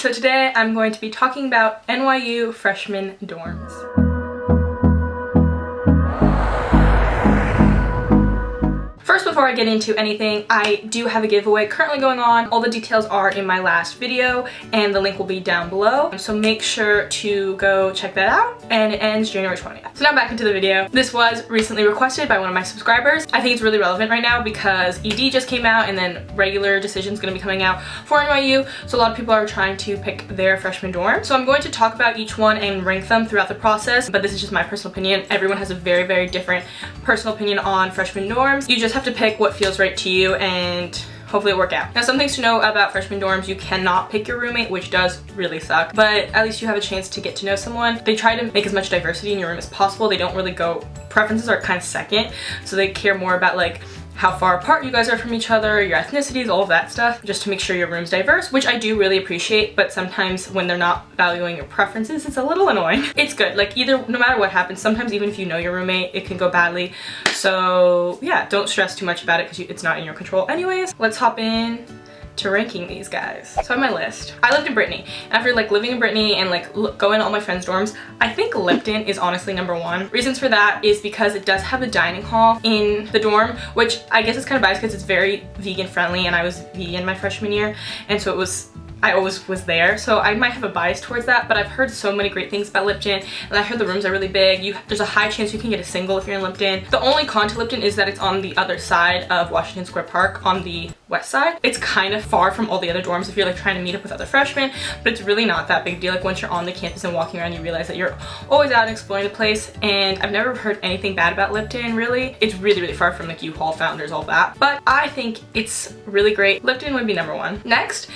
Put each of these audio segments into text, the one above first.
So today I'm going to be talking about NYU freshman dorms. First, before I get into anything, I do have a giveaway currently going on. All the details are in my last video and the link will be down below. So make sure to go check that out, and it ends January 20th. So now back into the video. This was recently requested by one of my subscribers. I think it's really relevant right now because ED just came out and then regular decision's gonna be coming out for NYU. So a lot of people are trying to pick their freshman dorm. So I'm going to talk about each one and rank them throughout the process, but this is just my personal opinion. Everyone has a very, very different personal opinion on freshman dorms. You just have to pick what feels right to you and hopefully it'll work out. Now, some things to know about freshman dorms: you cannot pick your roommate, which does really suck, but at least you have a chance to get to know someone. They try to make as much diversity in your room as possible. They don't really go, preferences are kind of second, so they care more about like how far apart you guys are from each other, your ethnicities, all of that stuff, just to make sure your room's diverse, which I do really appreciate, but sometimes when they're not valuing your preferences, it's a little annoying. It's good, like either, no matter what happens, sometimes even if you know your roommate, it can go badly. So yeah, don't stress too much about it because it's not in your control anyways. Let's hop in to ranking these guys. So on my list, I lived in Brittany. After like living in Brittany and like going to all my friends' dorms, I think Lipton is honestly #1. Reasons for that is because it does have a dining hall in the dorm, which I guess is kind of biased because it's very vegan friendly, and I was vegan my freshman year, and so I always was there, so I might have a bias towards that, but I've heard so many great things about Lipton, and I heard the rooms are really big. There's a high chance you can get a single if you're in Lipton. The only con to Lipton is that it's on the other side of Washington Square Park, on the west side. It's kind of far from all the other dorms if you're like trying to meet up with other freshmen, but it's really not that big deal. Like once you're on the campus and walking around, you realize that you're always out and exploring the place, and I've never heard anything bad about Lipton, really. It's really, really far from like UHall, Founders, all that, but I think it's really great. Lipton would be #1. Next,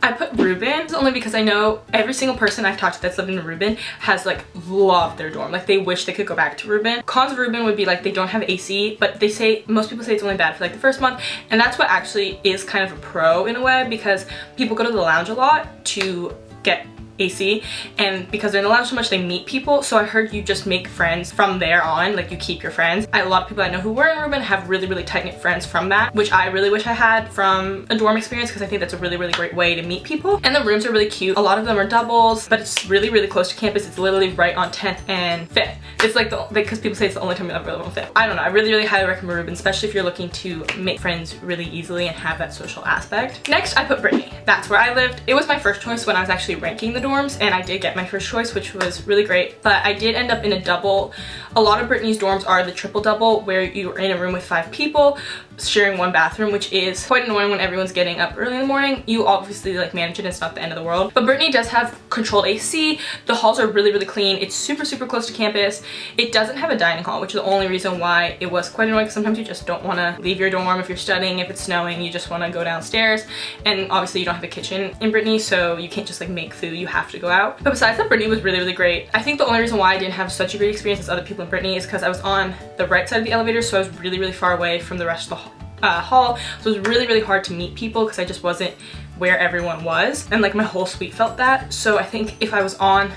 I put Rubin, only because I know every single person I've talked to that's lived in Rubin has like loved their dorm. Like they wish they could go back to Rubin. Cons of Rubin would be like they don't have AC, but they say, most people say it's only bad for like the first month, and that's what actually is kind of a pro in a way, because people go to the lounge a lot to get AC, and because they're in the lounge so much, they meet people. So I heard you just make friends from there on, like you keep your friends. A lot of people I know who were in Rubin have really, really tight-knit friends from that, which I really wish I had from a dorm experience, because I think that's a really, really great way to meet people. And the rooms are really cute. A lot of them are doubles, but it's really, really close to campus. It's literally right on 10th and 5th. It's like because people say it's the only time you ever live on 5th. I don't know, I really, really highly recommend Rubin, especially if you're looking to make friends really easily and have that social aspect. Next, I put Brittany. That's where I lived. It was my first choice when I was actually ranking the dorms, and I did get my first choice, which was really great, but I did end up in a double. A lot of Brittany's dorms are the triple double, where you're in a room with 5 people sharing one bathroom, which is quite annoying when everyone's getting up early in the morning. You obviously like manage it, it's not the end of the world. But Brittany does have controlled AC. The halls are really, really clean. It's super, super close to campus. It doesn't have a dining hall, which is the only reason why it was quite annoying, because sometimes you just don't want to leave your dorm if you're studying. If it's snowing, you just want to go downstairs, and obviously you don't have a kitchen in Brittany, so you can't just like make food, you have to go out. But besides that, Brittany was really, really great. I think the only reason why I didn't have such a great experience as other people in Brittany is because I was on the right side of the elevator, so I was really, really far away from the rest of the hall, so it was really, really hard to meet people because I just wasn't where everyone was, and like my whole suite felt that. So I think if I was on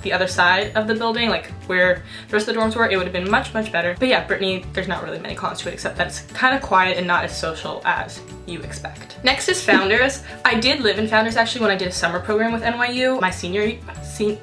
the other side of the building, like where the rest of the dorms were, it would have been much, much better. But yeah, Brittany, there's not really many cons to it, except that it's kind of quiet and not as social as you expect. Next is Founders. I did live in Founders actually when I did a summer program with NYU.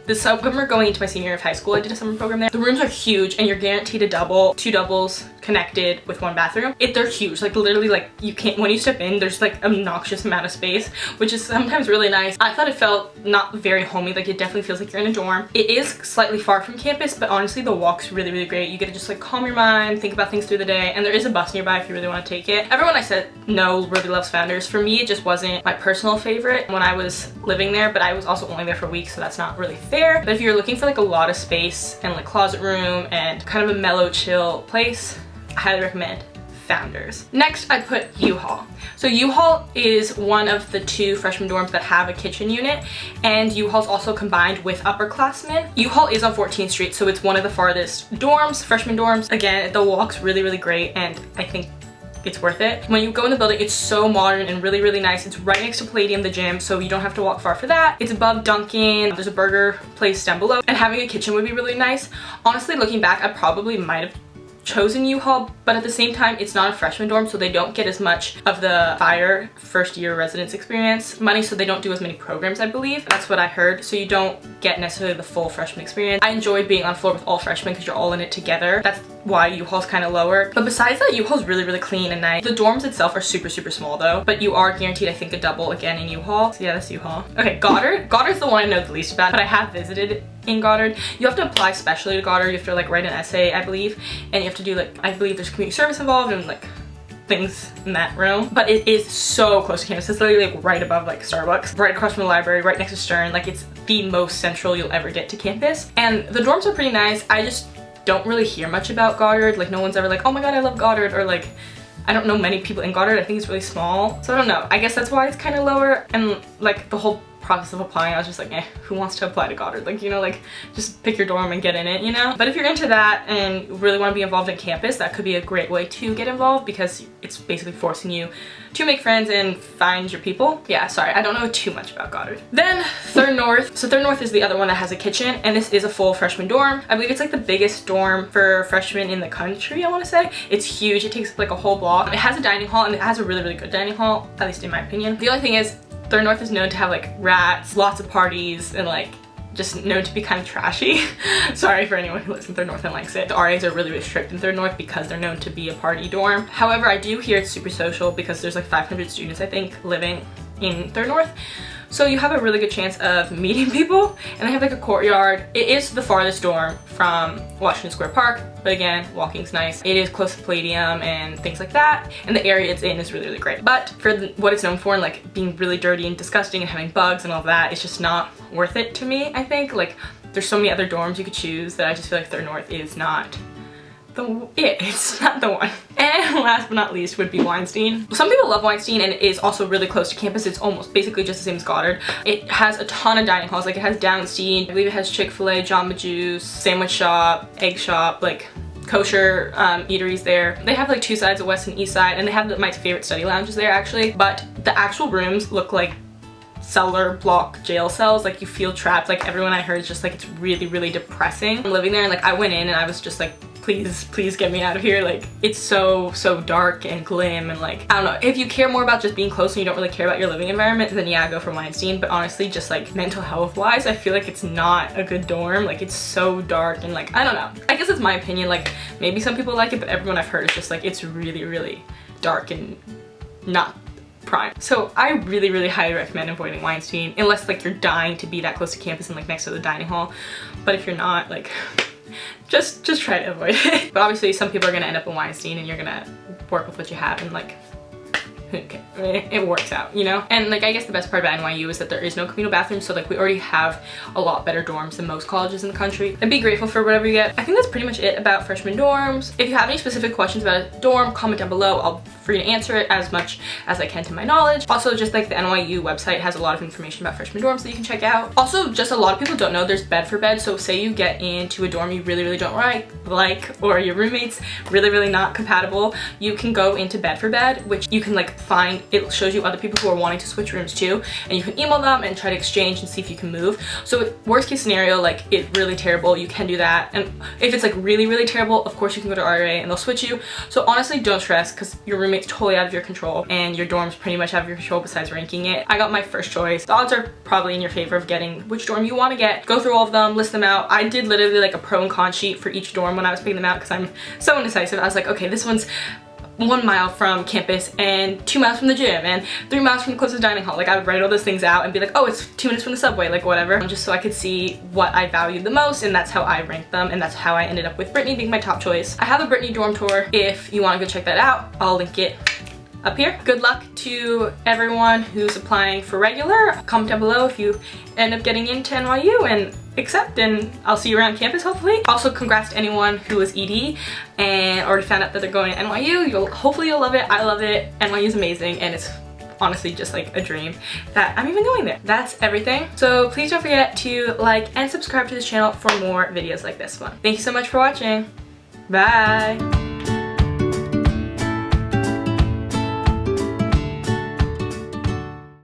The summer going into my senior year of high school, I did a summer program there. The rooms are huge, and you're guaranteed a double, 2 doubles connected with 1 bathroom. They're huge, like literally, like you can't, when you step in, there's like an obnoxious amount of space, which is sometimes really nice. I thought it felt not very homey, like it definitely feels like you're in a dorm. It is slightly far from campus, but honestly the walk's really, really great. You get to just like calm your mind, think about things through the day, and there is a bus nearby if you really want to take it. Everyone I said no really loves Founders. For me, it just wasn't my personal favorite when I was living there, but I was also only there for a week, so that's not really fair. But if you're looking for like a lot of space and like closet room and kind of a mellow, chill place, I highly recommend Founders. Next, I put UHall. So UHall is one of the 2 freshman dorms that have a kitchen unit, and UHall's also combined with upperclassmen. UHall is on 14th Street, so it's one of the farthest dorms, freshman dorms. Again, the walk's really, really great, and I think it's worth it. When you go in the building, it's so modern and really, really nice. It's right next to Palladium, the gym, so you don't have to walk far for that. It's above Dunkin'. There's a burger place down below, and having a kitchen would be really nice. Honestly, looking back, I probably might have chosen UHall, but at the same time, it's not a freshman dorm, so they don't get as much of the FIRE first year residence experience money, so they don't do as many programs, I believe. That's what I heard, so you don't get necessarily the full freshman experience. I enjoyed being on floor with all freshmen because you're all in it together. That's why UHall's kind of lower. But besides that, UHall's really, really clean and nice. The dorms itself are super, super small though, but you are guaranteed, I think, a double again in UHall. So yeah, that's UHall. Okay, Goddard. Goddard's the one I know the least about, but I have visited in Goddard. You have to apply specially to Goddard. You have to like write an essay, I believe, and you have to do like, I believe there's community service involved and like things in that room. But it is so close to campus. It's literally like right above like Starbucks, right across from the library, right next to Stern. Like it's the most central you'll ever get to campus. And the dorms are pretty nice. I just don't really hear much about Goddard. Like no one's ever like, oh my god, I love Goddard, or like, I don't know many people in Goddard. I think it's really small. So I don't know. I guess that's why it's kind of lower. And like the whole process of applying, I was just like, who wants to apply to Goddard? Like, you know, like just pick your dorm and get in it, you know? But if you're into that and really want to be involved in campus, that could be a great way to get involved because it's basically forcing you to make friends and find your people. Yeah, sorry, I don't know too much about Goddard. Then Third North. So Third North is the other one that has a kitchen, and this is a full freshman dorm. I believe it's like the biggest dorm for freshmen in the country, I want to say. It's huge. It takes up like a whole block. It has a dining hall, and it has a really, really good dining hall, at least in my opinion. The only thing is, Third North is known to have like rats, lots of parties, and like just known to be kind of trashy. Sorry for anyone who lives in Third North and likes it. The RAs are really, really strict in Third North because they're known to be a party dorm. However, I do hear it's super social because there's like 500 students, I think, living in Third North. So you have a really good chance of meeting people, and they have like a courtyard. It is the farthest dorm from Washington Square Park, but again, walking's nice. It is close to Palladium and things like that, and the area it's in is really, really great. But for what it's known for, and like being really dirty and disgusting and having bugs and all that, it's just not worth it to me, I think. Like, there's so many other dorms you could choose that I just feel like Third North is not it's not the one. And last but not least would be Weinstein. Some people love Weinstein, and it is also really close to campus. It's almost basically just the same as Goddard. It has a ton of dining halls. Like it has Downstein, I believe it has Chick-fil-A, Jamba Juice, sandwich shop, egg shop, like kosher eateries there. They have like two sides, the west and east side, and they have my favorite study lounges there actually. But the actual rooms look like cellar block jail cells. Like you feel trapped. Like everyone I heard is just like it's really, really depressing. I'm living there, and like I went in and I was just like, please get me out of here. Like it's so dark and glim, and like I don't know, if you care more about just being close and you don't really care about your living environment, then yeah, go for Weinstein. But honestly, just like mental health wise, I feel like it's not a good dorm. Like it's so dark, and like I don't know, I guess it's my opinion. Like maybe some people like it, but everyone I've heard is just like it's really, really dark and not prime. So I really, really highly recommend avoiding Weinstein unless like you're dying to be that close to campus and like next to the dining hall. But if you're not, like just try to avoid it. But obviously some people are gonna end up in Weinstein, and you're gonna work with what you have, and like okay, it works out, you know? And like I guess the best part about NYU is that there is no communal bathroom, so like we already have a lot better dorms than most colleges in the country. And be grateful for whatever you get. I think that's pretty much it about freshman dorms. If you have any specific questions about a dorm, comment down below. I'll be free to answer it as much as I can to my knowledge. Also, just like the NYU website has a lot of information about freshman dorms that you can check out. Also, just a lot of people don't know there's bed for bed. So say you get into a dorm you really, really don't like, or your roommate's really, really not compatible, you can go into bed for bed, which you can like find. It shows you other people who are wanting to switch rooms too, and you can email them and try to exchange and see if you can move. So worst case scenario, like it's really terrible, you can do that. And if it's like really, really terrible, of course you can go to RA and they'll switch you. So honestly, don't stress, because your roommate's totally out of your control and your dorm's pretty much out of your control besides ranking it. I got my first choice. The odds are probably in your favor of getting which dorm you want to get. Go through all of them, list them out. I did literally like a pro and con sheet for each dorm when I was picking them out because I'm so indecisive. I was like, okay, this one's 1 mile from campus and 2 miles from the gym and 3 miles from the closest dining hall. Like I would write all those things out and be like, oh, it's 2 minutes from the subway, like whatever. Just so I could see what I valued the most, and that's how I ranked them, and that's how I ended up with Brittany being my top choice. I have a Brittany dorm tour. If you want to go check that out, I'll link it up here. Good luck to everyone who's applying for regular. Comment down below if you end up getting into NYU and accept, and I'll see you around campus hopefully. Also, congrats to anyone who was ED and already found out that they're going to NYU. Hopefully you'll love it. I love it. NYU is amazing, and it's honestly just like a dream that I'm even going there. That's everything. So please don't forget to like and subscribe to this channel for more videos like this one. Thank you so much for watching. Bye.